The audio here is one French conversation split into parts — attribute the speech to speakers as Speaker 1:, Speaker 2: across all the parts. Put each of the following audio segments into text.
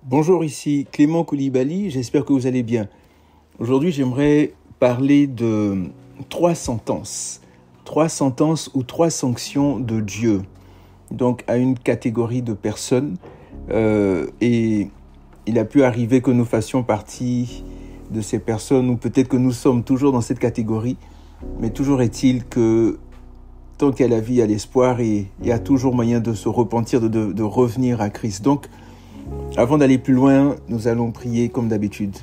Speaker 1: Bonjour, ici Clément Koulibaly, j'espère que vous allez bien. Aujourd'hui, j'aimerais parler de trois sentences. Trois sentences ou trois sanctions de Dieu. Donc, à une catégorie de personnes. Et il a pu arriver que nous fassions partie de ces personnes, ou peut-être que nous sommes toujours dans cette catégorie. Mais toujours est-il que tant qu'il y a la vie, il y a l'espoir et il y a toujours moyen de se repentir, de revenir à Christ. Donc, avant d'aller plus loin, nous allons prier comme d'habitude.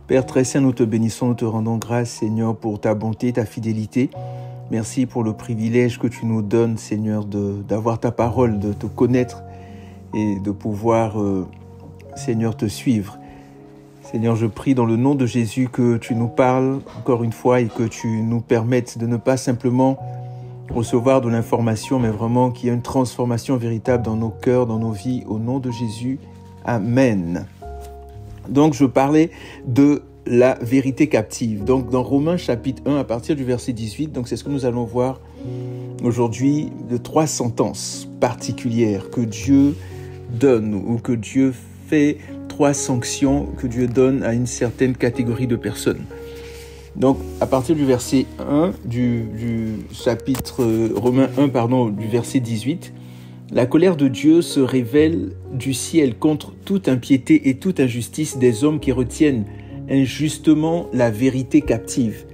Speaker 1: Père très saint, nous te bénissons, nous te rendons grâce, Seigneur, pour ta bonté, ta fidélité. Merci pour le privilège que tu nous donnes, Seigneur, d'avoir ta parole, de te connaître et de pouvoir, Seigneur, te suivre. Seigneur, je prie dans le nom de Jésus que tu nous parles encore une fois et que tu nous permettes de ne pas simplement recevoir de l'information, mais vraiment qu'il y ait une transformation véritable dans nos cœurs, dans nos vies, au nom de Jésus. Amen. Donc, je parlais de la vérité captive. Donc, dans Romains chapitre 1, à partir du verset 18, donc c'est ce que nous allons voir aujourd'hui, de trois sentences particulières que Dieu donne ou que Dieu fait, trois sanctions que Dieu donne à une certaine catégorie de personnes. Donc, à partir du verset 1 du chapitre Romains 1, du verset 18, la colère de Dieu se révèle du ciel contre toute impiété et toute injustice des hommes qui retiennent injustement la vérité captive.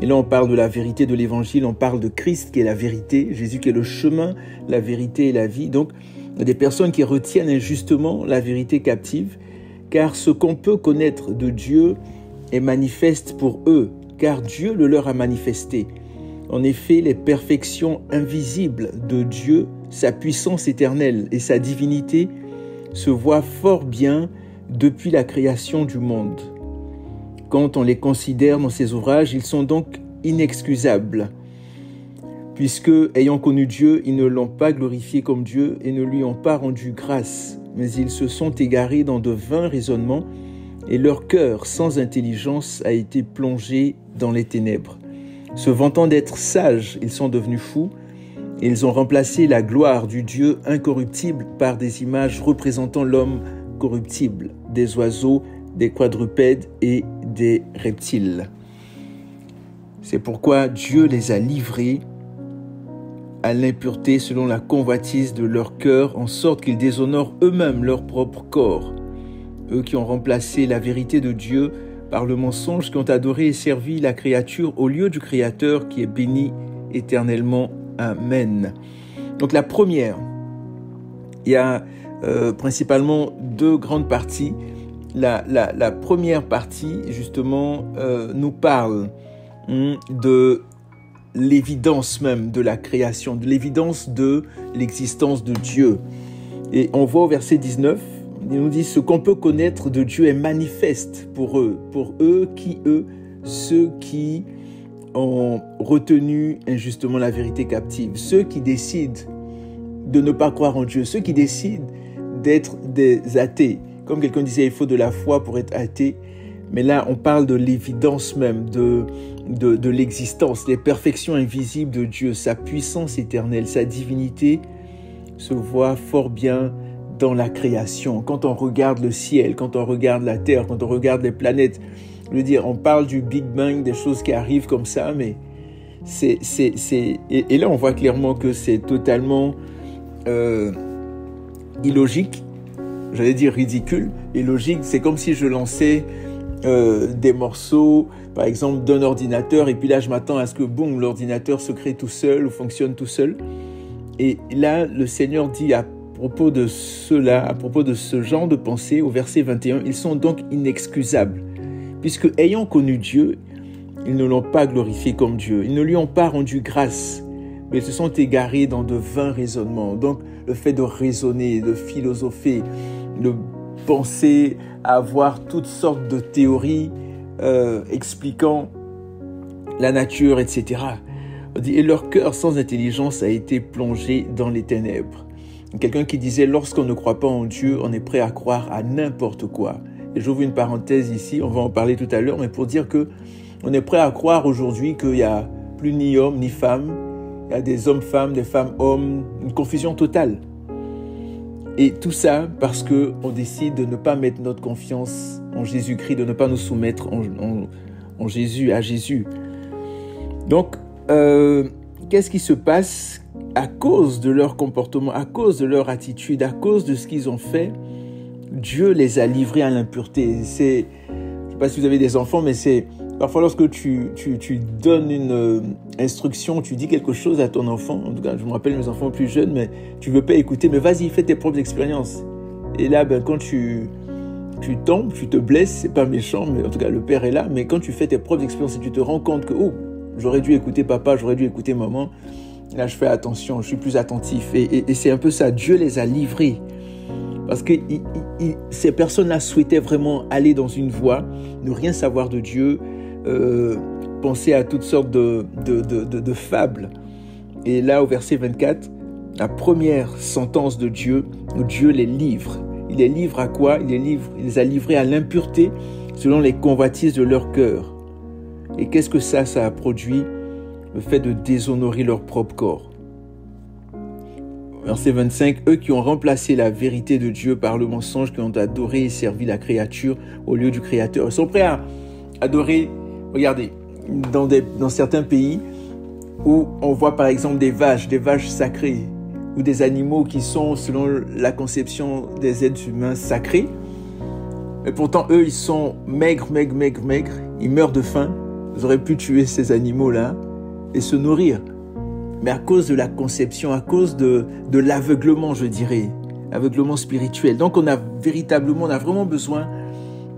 Speaker 1: Et là, on parle de la vérité de l'évangile, on parle de Christ qui est la vérité, Jésus qui est le chemin, la vérité et la vie. Donc, il y a des personnes qui retiennent injustement la vérité captive, car ce qu'on peut connaître de Dieu est manifeste pour eux, car Dieu le leur a manifesté. En effet, les perfections invisibles de Dieu, sa puissance éternelle et sa divinité se voient fort bien depuis la création du monde. Quand on les considère dans ses ouvrages, ils sont donc inexcusables, puisque, ayant connu Dieu, ils ne l'ont pas glorifié comme Dieu et ne lui ont pas rendu grâce, mais ils se sont égarés dans de vains raisonnements et leur cœur sans intelligence a été plongé dans les ténèbres. Se vantant d'être sages, ils sont devenus fous et ils ont remplacé la gloire du Dieu incorruptible par des images représentant l'homme corruptible, des oiseaux, des quadrupèdes et des reptiles. C'est pourquoi Dieu les a livrés à l'impureté selon la convoitise de leur cœur, en sorte qu'ils déshonorent eux-mêmes leur propre corps. Eux qui ont remplacé la vérité de Dieu par le mensonge, qui ont adoré et servi la créature au lieu du Créateur qui est béni éternellement. Amen. Donc la première, il y a principalement deux grandes parties. La première partie, justement, nous parle de l'évidence même de la création, de l'évidence de l'existence de Dieu. Et on voit au verset 19, il nous dit « Ce qu'on peut connaître de Dieu est manifeste pour eux, ceux qui ont retenu injustement la vérité captive, ceux qui décident de ne pas croire en Dieu, ceux qui décident d'être des athées. » Comme quelqu'un disait, il faut de la foi pour être athée. Mais là, on parle de l'évidence même, de l'existence, des perfections invisibles de Dieu, sa puissance éternelle, sa divinité se voit fort bien dans la création. Quand on regarde le ciel, quand on regarde la terre, quand on regarde les planètes, je veux dire, on parle du Big Bang, des choses qui arrivent comme ça, mais et là on voit clairement que c'est totalement illogique, j'allais dire ridicule. Illogique, c'est comme si je lançais des morceaux, par exemple, d'un ordinateur, et puis là je m'attends à ce que, boum, l'ordinateur se crée tout seul ou fonctionne tout seul. Et là, le Seigneur dit à propos de cela, à propos de ce genre de pensée, au verset 21, ils sont donc inexcusables, puisque ayant connu Dieu, ils ne l'ont pas glorifié comme Dieu, ils ne lui ont pas rendu grâce, mais ils se sont égarés dans de vains raisonnements. Donc, le fait de raisonner, de philosopher, de penser à avoir toutes sortes de théories expliquant la nature, etc. Et leur cœur sans intelligence a été plongé dans les ténèbres. Quelqu'un qui disait, lorsqu'on ne croit pas en Dieu, on est prêt à croire à n'importe quoi. Et j'ouvre une parenthèse ici, on va en parler tout à l'heure, mais pour dire que on est prêt à croire aujourd'hui qu'il n'y a plus ni homme ni femme, il y a des hommes-femmes, des femmes-hommes, une confusion totale. Et tout ça parce qu'on décide de ne pas mettre notre confiance en Jésus-Christ, de ne pas nous soumettre en Jésus, à Jésus. Donc, qu'est-ce qui se passe à cause de leur comportement, à cause de leur attitude, à cause de ce qu'ils ont fait? Dieu les a livrés à l'impureté. Je ne sais pas si vous avez des enfants, mais c'est parfois lorsque tu donnes une instruction, tu dis quelque chose à ton enfant. En tout cas, je me rappelle mes enfants plus jeunes, mais tu ne veux pas écouter. Mais vas-y, fais tes propres expériences. Et là, quand tu tombes, tu te blesses, c'est pas méchant, mais en tout cas, le Père est là. Mais quand tu fais tes propres expériences et tu te rends compte que j'aurais dû écouter papa, j'aurais dû écouter maman, là, je fais attention, je suis plus attentif. Et c'est un peu ça. Dieu les a livrés. Parce que ces personnes-là souhaitaient vraiment aller dans une voie, ne rien savoir de Dieu, penser à toutes sortes de fables. Et là, au verset 24, la première sentence de Dieu, Dieu les livre. Il les livre à quoi? Il les a livrés à l'impureté selon les convoitises de leur cœur. Et qu'est-ce que ça a produit? Le fait de déshonorer leur propre corps. Verset 25, eux qui ont remplacé la vérité de Dieu par le mensonge, qui ont adoré et servi la créature au lieu du Créateur. Ils sont prêts à adorer, regardez, dans certains pays où on voit par exemple des vaches sacrées, ou des animaux qui sont, selon la conception des êtres humains, sacrés. Mais pourtant, eux, ils sont maigres, ils meurent de faim. Ils auraient pu tuer ces animaux-là et se nourrir. Mais à cause de la conception, à cause de l'aveuglement, je dirais, aveuglement spirituel. Donc on a vraiment besoin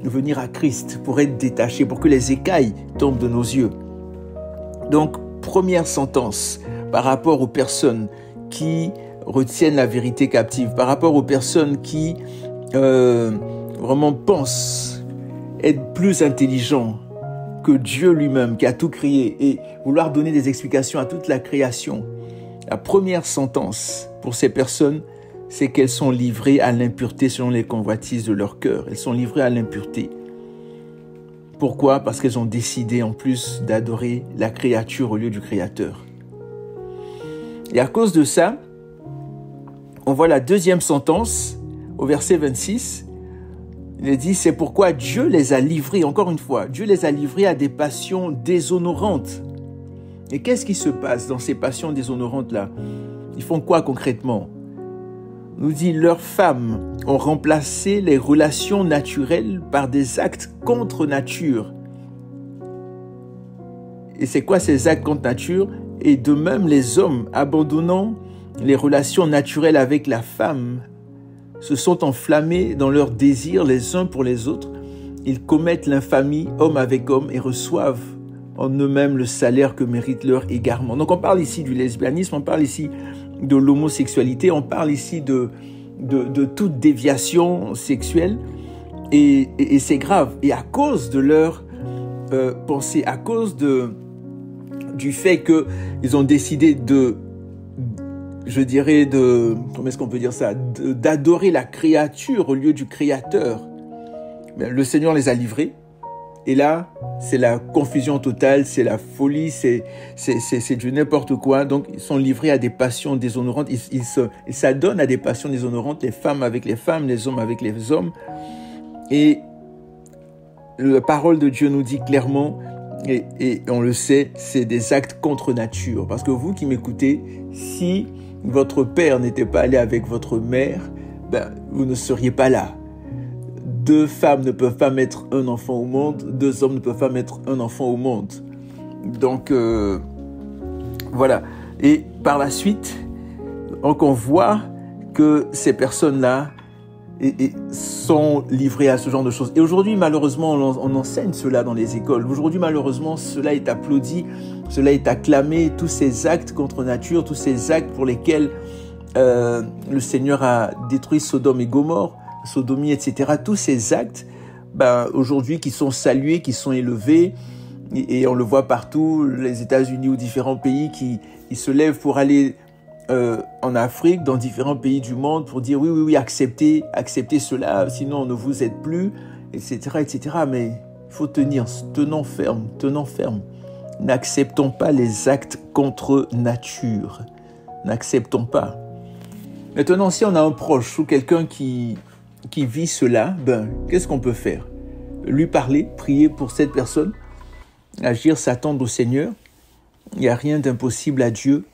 Speaker 1: de venir à Christ pour être détaché, pour que les écailles tombent de nos yeux. Donc, première sentence par rapport aux personnes qui retiennent la vérité captive, par rapport aux personnes qui vraiment pensent être plus intelligents que Dieu lui-même qui a tout créé et vouloir donner des explications à toute la création. La première sentence pour ces personnes, c'est qu'elles sont livrées à l'impureté selon les convoitises de leur cœur. Elles sont livrées à l'impureté. Pourquoi? Parce qu'elles ont décidé en plus d'adorer la créature au lieu du Créateur. Et à cause de ça, on voit la deuxième sentence au verset 26. Il est dit, c'est pourquoi Dieu les a livrés, encore une fois, Dieu les a livrés à des passions déshonorantes. Et qu'est-ce qui se passe dans ces passions déshonorantes-là? Ils font quoi concrètement? Nous dit, leurs femmes ont remplacé les relations naturelles par des actes contre nature. Et c'est quoi ces actes contre nature? Et de même, les hommes, abandonnant les relations naturelles avec la femme, se sont enflammés dans leurs désirs les uns pour les autres. Ils commettent l'infamie homme avec homme et reçoivent en eux-mêmes le salaire que mérite leur égarement. Donc on parle ici du lesbianisme, on parle ici de l'homosexualité, on parle ici de toute déviation sexuelle et c'est grave. Et à cause de leur pensée, à cause du fait qu'ils ont décidé comment est-ce qu'on peut dire ça, d'adorer la créature au lieu du Créateur, le Seigneur les a livrés. Et là, c'est la confusion totale, c'est la folie, c'est du n'importe quoi. Donc, ils sont livrés à des passions déshonorantes. Ils s'adonnent à des passions déshonorantes, les femmes avec les femmes, les hommes avec les hommes. Et la parole de Dieu nous dit clairement, et on le sait, c'est des actes contre nature. Parce que vous qui m'écoutez, si votre père n'était pas allé avec votre mère, vous ne seriez pas là. 2 femmes ne peuvent pas mettre un enfant au monde, 2 hommes ne peuvent pas mettre un enfant au monde. Donc, voilà. Et par la suite, donc on voit que ces personnes-là sont livrées à ce genre de choses. Et aujourd'hui, malheureusement, on enseigne cela dans les écoles. Aujourd'hui, malheureusement, cela est applaudi, cela est acclamé, tous ces actes contre nature, tous ces actes pour lesquels le Seigneur a détruit Sodome et Gomorrhe, sodomie, etc. Tous ces actes, aujourd'hui, qui sont salués, qui sont élevés, et on le voit partout, les États-Unis ou différents pays qui se lèvent pour aller en Afrique, dans différents pays du monde, pour dire oui, acceptez cela, sinon on ne vous aide plus, etc., etc. Mais il faut tenons ferme. N'acceptons pas les actes contre nature. N'acceptons pas. Maintenant, si on a un proche ou quelqu'un qui vit cela, qu'est-ce qu'on peut faire? Lui parler, prier pour cette personne, agir, s'attendre au Seigneur. Il n'y a rien d'impossible à Dieu.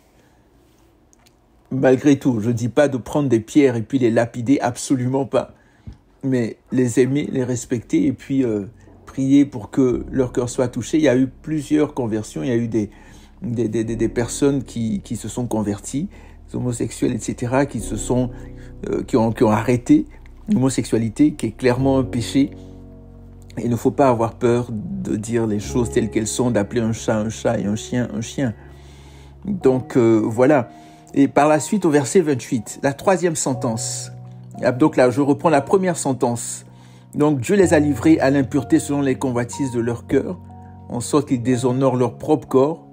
Speaker 1: Malgré tout, je ne dis pas de prendre des pierres et puis les lapider, absolument pas. Mais les aimer, les respecter et puis prier pour que leur cœur soit touché. Il y a eu plusieurs conversions, il y a eu des personnes qui se sont converties, des homosexuels, etc., qui ont arrêté l'homosexualité, qui est clairement un péché. Il ne faut pas avoir peur de dire les choses telles qu'elles sont, d'appeler un chat et un chien. Donc voilà. Et par la suite, au verset 28, la troisième sentence. Donc là, je reprends la première sentence. Donc Dieu les a livrés à l'impureté selon les convoitises de leur cœur, en sorte qu'ils déshonorent leur propre corps.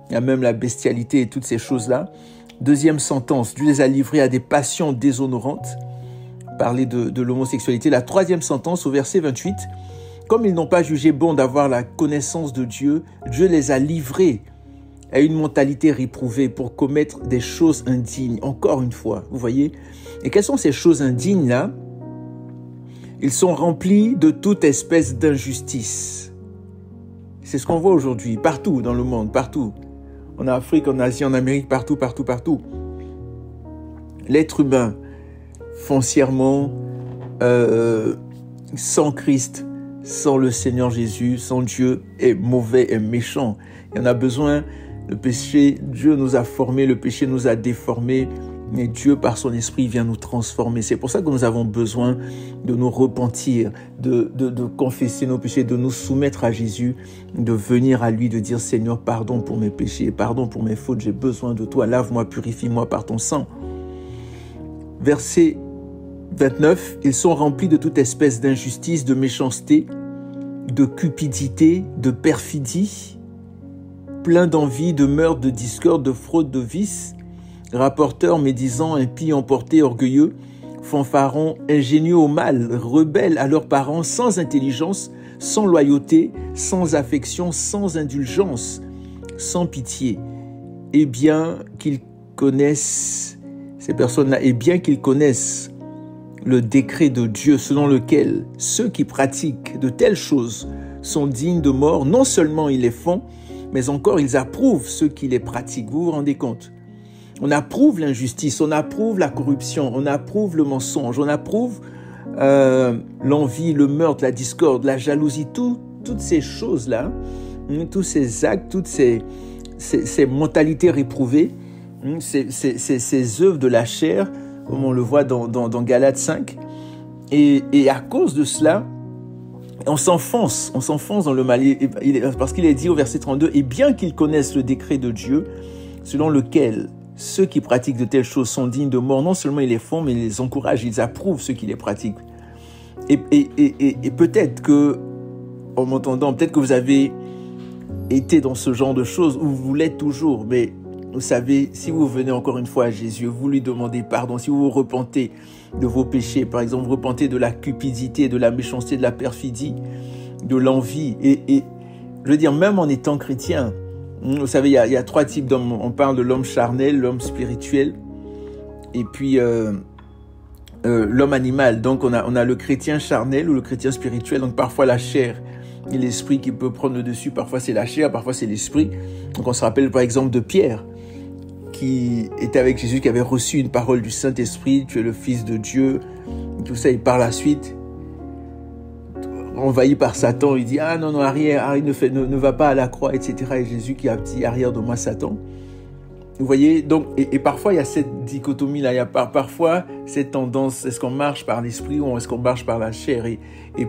Speaker 1: Il y a même la bestialité et toutes ces choses-là. Deuxième sentence, Dieu les a livrés à des passions déshonorantes. Parler de l'homosexualité. La troisième sentence, au verset 28, comme ils n'ont pas jugé bon d'avoir la connaissance de Dieu, Dieu les a livrés à une mentalité réprouvée pour commettre des choses indignes, encore une fois, vous voyez. Et quelles sont ces choses indignes-là? Ils sont remplis de toute espèce d'injustice. C'est ce qu'on voit aujourd'hui, partout dans le monde, partout. En Afrique, en Asie, en Amérique, partout. L'être humain, foncièrement, sans Christ, sans le Seigneur Jésus, sans Dieu, est mauvais, est méchant. Il y en a besoin. Le péché, Dieu nous a formés, le péché nous a déformés, mais Dieu, par son esprit, vient nous transformer. C'est pour ça que nous avons besoin de nous repentir, de confesser nos péchés, de nous soumettre à Jésus, de venir à lui, de dire « Seigneur, pardon pour mes péchés, pardon pour mes fautes, j'ai besoin de toi, lave-moi, purifie-moi par ton sang. » Verset 29, ils sont remplis de toute espèce d'injustice, de méchanceté, de cupidité, de perfidie, plein d'envie, de meurtre, de discorde, de fraude, de vice, rapporteurs, médisants, impies, emportés, orgueilleux, fanfarons, ingénieux au mal, rebelles à leurs parents, sans intelligence, sans loyauté, sans affection, sans indulgence, sans pitié. Et bien qu'ils connaissent, ces personnes-là, et bien qu'ils connaissent le décret de Dieu selon lequel ceux qui pratiquent de telles choses sont dignes de mort, non seulement ils les font, mais encore ils approuvent ceux qui les pratiquent. Vous vous rendez compte? On approuve l'injustice, on approuve la corruption, on approuve le mensonge, on approuve l'envie, le meurtre, la discorde, la jalousie, toutes ces choses-là, tous ces actes, toutes ces mentalités réprouvées, ces œuvres de la chair, comme on le voit dans Galates 5. Et à cause de cela, on s'enfonce dans le mal, parce qu'il est dit au verset 32, « Et bien qu'ils connaissent le décret de Dieu, selon lequel ceux qui pratiquent de telles choses sont dignes de mort, non seulement ils les font, mais ils les encouragent, ils approuvent ceux qui les pratiquent. » Et peut-être que, en m'entendant, peut-être que vous avez été dans ce genre de choses, ou vous l'êtes toujours, mais vous savez, si vous venez encore une fois à Jésus, vous lui demandez pardon, si vous vous repentez de vos péchés, par exemple, vous repentez de la cupidité, de la méchanceté, de la perfidie, de l'envie, et je veux dire, même en étant chrétien, vous savez, il y a trois types d'hommes. On parle de l'homme charnel, l'homme spirituel, et puis l'homme animal. Donc on a le chrétien charnel ou le chrétien spirituel, donc parfois la chair et l'esprit qui peut prendre le dessus, parfois c'est la chair, parfois c'est l'esprit. Donc on se rappelle par exemple de Pierre, qui était avec Jésus, qui avait reçu une parole du Saint-Esprit, tu es le Fils de Dieu, tout ça, et par la suite, envahi par Satan, il dit « Ah non, arrière, ne va pas à la croix, etc. » Et Jésus qui a dit « Arrière de moi, Satan. » Vous voyez, donc, et parfois il y a cette dichotomie-là, il y a parfois cette tendance, est-ce qu'on marche par l'esprit ou est-ce qu'on marche par la chair, et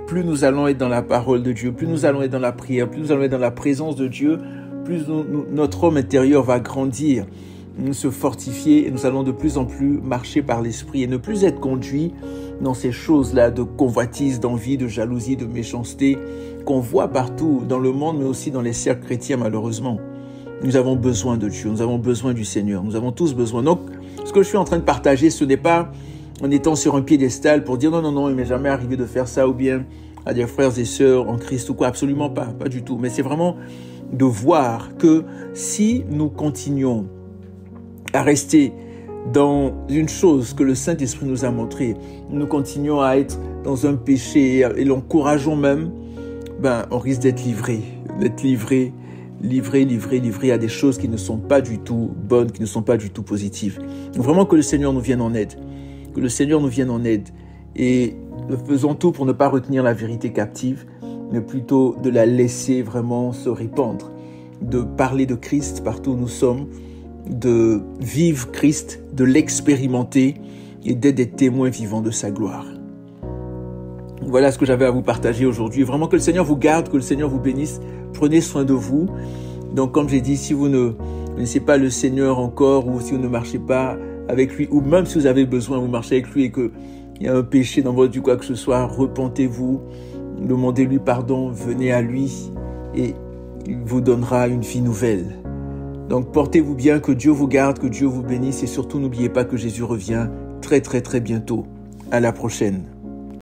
Speaker 1: plus nous allons être dans la parole de Dieu, plus nous allons être dans la prière, plus nous allons être dans la présence de Dieu, plus notre homme intérieur va grandir, se fortifier, et nous allons de plus en plus marcher par l'esprit et ne plus être conduits dans ces choses-là de convoitise, d'envie, de jalousie, de méchanceté qu'on voit partout dans le monde, mais aussi dans les cercles chrétiens malheureusement. Nous avons besoin de Dieu, nous avons besoin du Seigneur, nous avons tous besoin. Donc, ce que je suis en train de partager, ce n'est pas en étant sur un piédestal pour dire non, il m'est jamais arrivé de faire ça, ou bien à des frères et sœurs en Christ ou quoi, absolument pas du tout. Mais c'est vraiment de voir que si nous continuons à rester dans une chose que le Saint-Esprit nous a montré, nous continuons à être dans un péché et l'encourageons même, on risque d'être livré à des choses qui ne sont pas du tout bonnes, qui ne sont pas du tout positives. Donc vraiment que le Seigneur nous vienne en aide, et faisons tout pour ne pas retenir la vérité captive, mais plutôt de la laisser vraiment se répandre, de parler de Christ partout où nous sommes, de vivre Christ, de l'expérimenter et d'être des témoins vivants de sa gloire. Voilà ce que j'avais à vous partager aujourd'hui. Vraiment que le Seigneur vous garde, que le Seigneur vous bénisse. Prenez soin de vous. Donc comme j'ai dit, si vous ne connaissez pas le Seigneur encore, ou si vous ne marchez pas avec lui, ou même si vous avez besoin, vous marchez avec lui et qu'il y a un péché dans votre vie, quoi que ce soit, repentez-vous, demandez-lui pardon, venez à lui et il vous donnera une vie nouvelle. Donc portez-vous bien, que Dieu vous garde, que Dieu vous bénisse et surtout n'oubliez pas que Jésus revient très très très bientôt. À la prochaine.